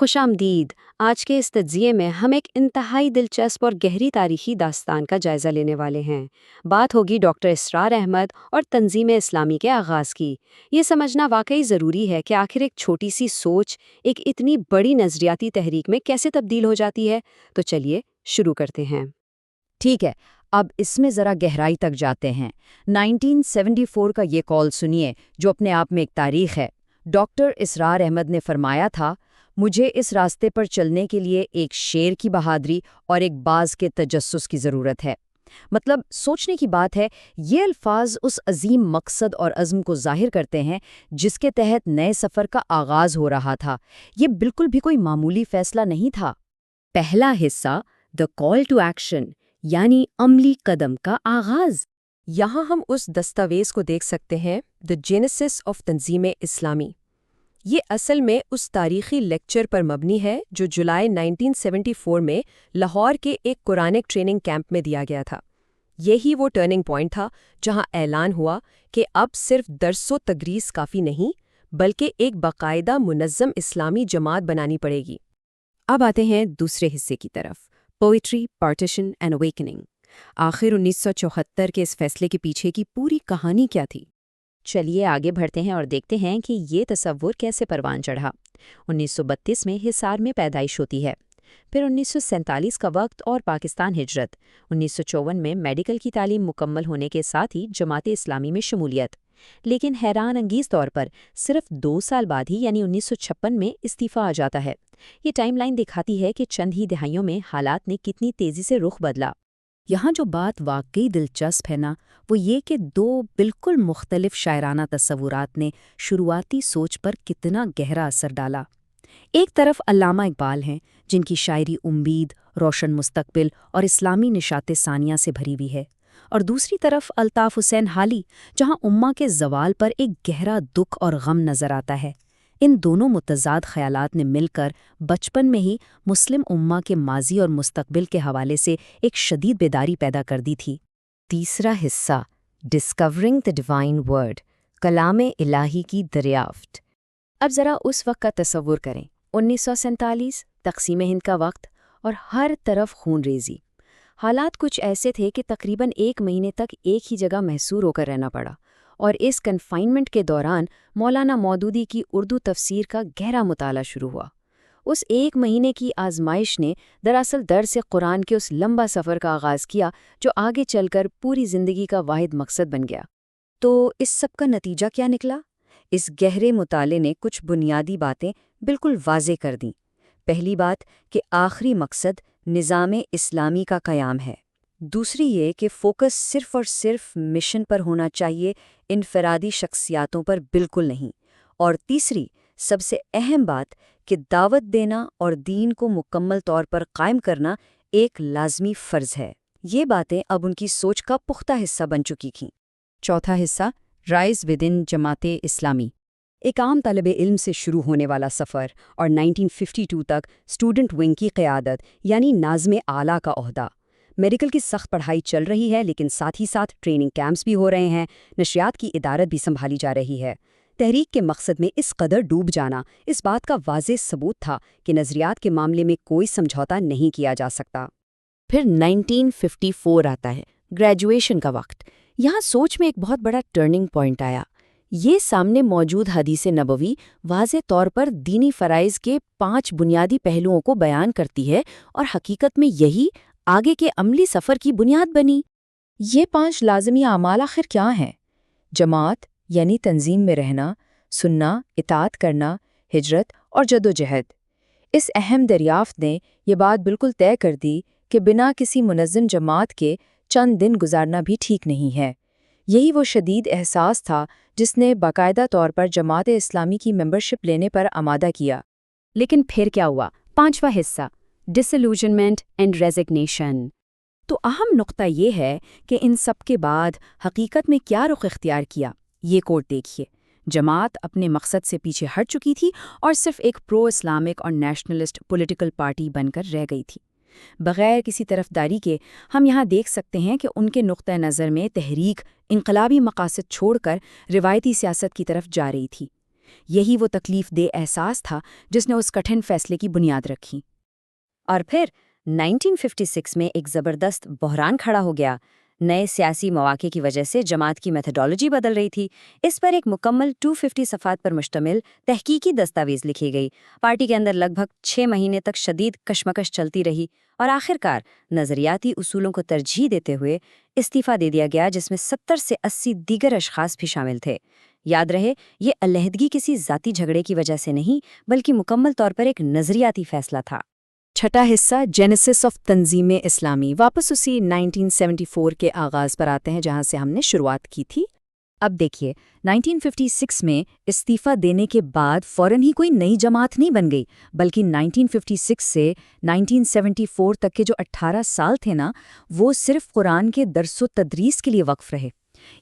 خوش آمدید۔ آج کے اس تجزیے میں ہم ایک انتہائی دلچسپ اور گہری تاریخی داستان کا جائزہ لینے والے ہیں۔ بات ہوگی ڈاکٹر اسرار احمد اور تنظیم اسلامی کے آغاز کی۔ یہ سمجھنا واقعی ضروری ہے کہ آخر ایک چھوٹی سی سوچ ایک اتنی بڑی نظریاتی تحریک میں کیسے تبدیل ہو جاتی ہے۔ تو چلیے شروع کرتے ہیں۔ ٹھیک ہے، اب اس میں ذرا گہرائی تک جاتے ہیں۔ 1974 کا یہ کال سنیے جو اپنے آپ میں ایک تاریخ ہے۔ ڈاکٹر اسرار احمد نے فرمایا تھا، مجھے اس راستے پر چلنے کے لیے ایک شیر کی بہادری اور ایک باز کے تجسس کی ضرورت ہے۔ مطلب سوچنے کی بات ہے، یہ الفاظ اس عظیم مقصد اور عزم کو ظاہر کرتے ہیں جس کے تحت نئے سفر کا آغاز ہو رہا تھا۔ یہ بالکل بھی کوئی معمولی فیصلہ نہیں تھا۔ پہلا حصہ دی کال ٹو ایکشن، یعنی عملی قدم کا آغاز۔ یہاں ہم اس دستاویز کو دیکھ سکتے ہیں، دی جینیسس آف تنظیم اسلامی۔ یہ اصل میں اس تاریخی لیکچر پر مبنی ہے جو جولائی 1974 میں لاہور کے ایک قرآنک ٹریننگ کیمپ میں دیا گیا تھا۔ یہی وہ ٹرننگ پوائنٹ تھا جہاں اعلان ہوا کہ اب صرف درس و تدریس کافی نہیں، بلکہ ایک باقاعدہ منظم اسلامی جماعت بنانی پڑے گی۔ اب آتے ہیں دوسرے حصے کی طرف، پوئٹری، پارٹیشن اینڈ اویکننگ۔ آخر 1974 کے اس فیصلے کے پیچھے کی پوری کہانی کیا تھی؟ چلیے آگے بڑھتے ہیں اور دیکھتے ہیں کہ یہ تصور کیسے پروان چڑھا۔ 1932 میں حصار میں پیدائش ہوتی ہے، پھر 1947 کا وقت اور پاکستان ہجرت، 1954 میں میڈیکل کی تعلیم مکمل ہونے کے ساتھ ہی جماعت اسلامی میں شمولیت، لیکن حیران انگیز طور پر صرف 2 سال بعد ہی یعنی 1956 میں استعفیٰ آ جاتا ہے۔ یہ ٹائم لائن دکھاتی ہے کہ چند ہی دہائیوں میں حالات نے کتنی تیزی سے رخ بدلا۔ یہاں جو بات واقعی دلچسپ ہے نا، وہ یہ کہ 2 بالکل مختلف شاعرانہ تصورات نے شروعاتی سوچ پر کتنا گہرا اثر ڈالا۔ ایک طرف علامہ اقبال ہیں، جن کی شاعری امید، روشن مستقبل اور اسلامی نشاط ثانیہ سے بھری ہوئی ہے، اور دوسری طرف الطاف حسین حالی، جہاں امہ کے زوال پر ایک گہرا دکھ اور غم نظر آتا ہے۔ ان دونوں متضاد خیالات نے مل کر بچپن میں ہی مسلم امہ کے ماضی اور مستقبل کے حوالے سے ایک شدید بیداری پیدا کر دی تھی۔ تیسرا حصہ، ڈسکورنگ دی ڈیوائن ورڈ، کلام الہی کی دریافت۔ اب ذرا اس وقت کا تصور کریں، 1947، تقسیم ہند کا وقت اور ہر طرف خون ریزی۔ حالات کچھ ایسے تھے کہ تقریباً 1 مہینے تک ایک ہی جگہ محصور ہو کر رہنا پڑا، اور اس کنفائنمنٹ کے دوران مولانا مودودی کی اردو تفسیر کا گہرا مطالعہ شروع ہوا۔ اس 1 مہینے کی آزمائش نے دراصل درس قرآن کے اس لمبا سفر کا آغاز کیا جو آگے چل کر پوری زندگی کا واحد مقصد بن گیا۔ تو اس سب کا نتیجہ کیا نکلا؟ اس گہرے مطالعے نے کچھ بنیادی باتیں بالکل واضح کر دیں۔ پہلی بات کہ آخری مقصد نظام اسلامی کا قیام ہے۔ دوسری یہ کہ فوکس صرف اور صرف مشن پر ہونا چاہیے، انفرادی شخصیاتوں پر بالکل نہیں۔ اور تیسری، سب سے اہم بات کہ دعوت دینا اور دین کو مکمل طور پر قائم کرنا ایک لازمی فرض ہے۔ یہ باتیں اب ان کی سوچ کا پختہ حصہ بن چکی تھیں۔ چوتھا حصہ، رائز ودن جماعت اسلامی۔ ایک عام طالب علم سے شروع ہونے والا سفر اور 1952 تک اسٹوڈنٹ ونگ کی قیادت یعنی ناظم اعلیٰ کا عہدہ۔ میڈیکل کی سخت پڑھائی چل رہی ہے، لیکن ساتھ ہی ساتھ ٹریننگ کیمپس بھی ہو رہے ہیں، نشریات کی ادارت بھی سنبھالی جا رہی ہے۔ تحریک کے مقصد میں اس قدر ڈوب جانا اس بات کا واضح ثبوت تھا کہ نظریات کے معاملے میں کوئی سمجھوتا نہیں کیا جا سکتا۔ پھر 1954 آتا ہے، گریجویشن کا وقت۔ یہاں سوچ میں ایک بہت بڑا ٹرننگ پوائنٹ آیا۔ یہ سامنے موجود حدیث نبوی واضح طور پر دینی فرائض کے 5 بنیادی پہلوؤں کو بیان کرتی ہے، اور حقیقت میں یہی آگے کے عملی سفر کی بنیاد بنی۔ یہ 5 لازمی اعمال آخر کیا ہیں؟ جماعت یعنی تنظیم میں رہنا، سننا، اطاعت کرنا، ہجرت اور جدوجہد۔ اس اہم دریافت نے یہ بات بالکل طے کر دی کہ بنا کسی منظم جماعت کے چند دن گزارنا بھی ٹھیک نہیں ہے۔ یہی وہ شدید احساس تھا جس نے باقاعدہ طور پر جماعت اسلامی کی ممبرشپ لینے پر آمادہ کیا۔ لیکن پھر کیا ہوا؟ 5واں حصہ، ڈسلوژنمنٹ اینڈ ریزگنیشن۔ تو اہم نقطہ یہ ہے کہ ان سب کے بعد حقیقت میں کیا رخ اختیار کیا۔ یہ کوٹ دیکھیے، جماعت اپنے مقصد سے پیچھے ہٹ چکی تھی اور صرف ایک پرو اسلامک اور نیشنلسٹ پولیٹیکل پارٹی بن کر رہ گئی تھی۔ بغیر کسی طرفداری کے ہم یہاں دیکھ سکتے ہیں کہ ان کے نقطہ نظر میں تحریک انقلابی مقاصد چھوڑ کر روایتی سیاست کی طرف جا رہی تھی۔ یہی وہ تکلیف دہ احساس تھا جس نے اس کٹھن فیصلے کی بنیاد رکھی۔ اور پھر 1956 میں ایک زبردست بحران کھڑا ہو گیا۔ نئے سیاسی مواقع کی وجہ سے جماعت کی میتھڈالوجی بدل رہی تھی۔ اس پر ایک مکمل 250 صفحات پر مشتمل تحقیقی دستاویز لکھی گئی۔ پارٹی کے اندر لگ بھگ 6 مہینے تک شدید کشمکش چلتی رہی اور آخرکار نظریاتی اصولوں کو ترجیح دیتے ہوئے استعفیٰ دے دیا گیا، جس میں 70 سے 80 دیگر اشخاص بھی شامل تھے۔ یاد رہے، یہ علیحدگی کسی ذاتی جھگڑے کی وجہ سے نہیں، بلکہ مکمل طور پر ایک نظریاتی فیصلہ تھا۔ چھٹا حصہ جینیسس آف تنظیم اسلامی، واپس اسی 1974 کے آغاز پر آتے ہیں جہاں سے ہم نے شروعات کی تھی۔ اب دیکھیے، 1956 میں استعفیٰ دینے کے بعد فوراً ہی کوئی نئی جماعت نہیں بن گئی، بلکہ 1956 سے 1974 تک کے جو 18 سال تھے نا، وہ صرف قرآن کے درس و تدریس کے لیے وقف رہے۔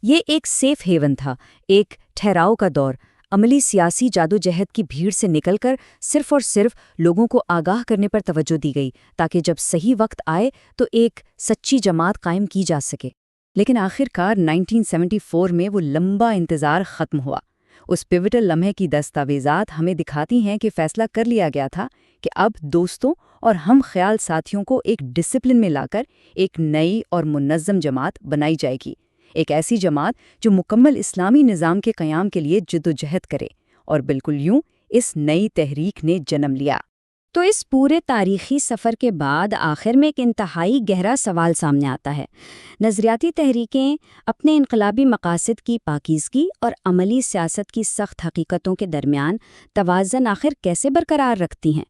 یہ ایک سیف ہیون تھا، ایک ٹھہراؤ کا دور، عملی سیاسی جادوجہد کی بھیڑ سے نکل کر صرف اور صرف لوگوں کو آگاہ کرنے پر توجہ دی گئی تاکہ جب صحیح وقت آئے تو ایک سچی جماعت قائم کی جا سکے۔ لیکن آخرکار 1974 میں وہ لمبا انتظار ختم ہوا۔ اس پیوٹل لمحے کی دستاویزات ہمیں دکھاتی ہیں کہ فیصلہ کر لیا گیا تھا کہ اب دوستوں اور ہم خیال ساتھیوں کو ایک ڈسپلن میں لا کر ایک نئی اور منظم جماعت بنائی جائے گی، ایک ایسی جماعت جو مکمل اسلامی نظام کے قیام کے لیے جدوجہد کرے، اور بالکل یوں اس نئی تحریک نے جنم لیا۔ تو اس پورے تاریخی سفر کے بعد آخر میں ایک انتہائی گہرا سوال سامنے آتا ہے۔ نظریاتی تحریکیں اپنے انقلابی مقاصد کی پاکیزگی اور عملی سیاست کی سخت حقیقتوں کے درمیان توازن آخر کیسے برقرار رکھتی ہیں؟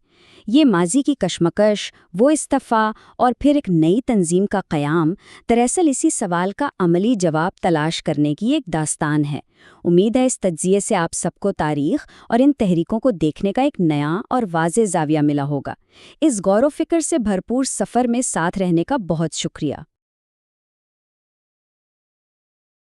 یہ ماضی کی کشمکش، وہ استعفیٰ اور پھر ایک نئی تنظیم کا قیام دراصل اسی سوال کا عملی جواب تلاش کرنے کی ایک داستان ہے۔ امید ہے اس تجزیے سے آپ سب کو تاریخ اور ان تحریکوں کو دیکھنے کا ایک نیا اور واضح زاویہ ملا ہوگا۔ اس غور و فکر سے بھرپور سفر میں ساتھ رہنے کا بہت شکریہ۔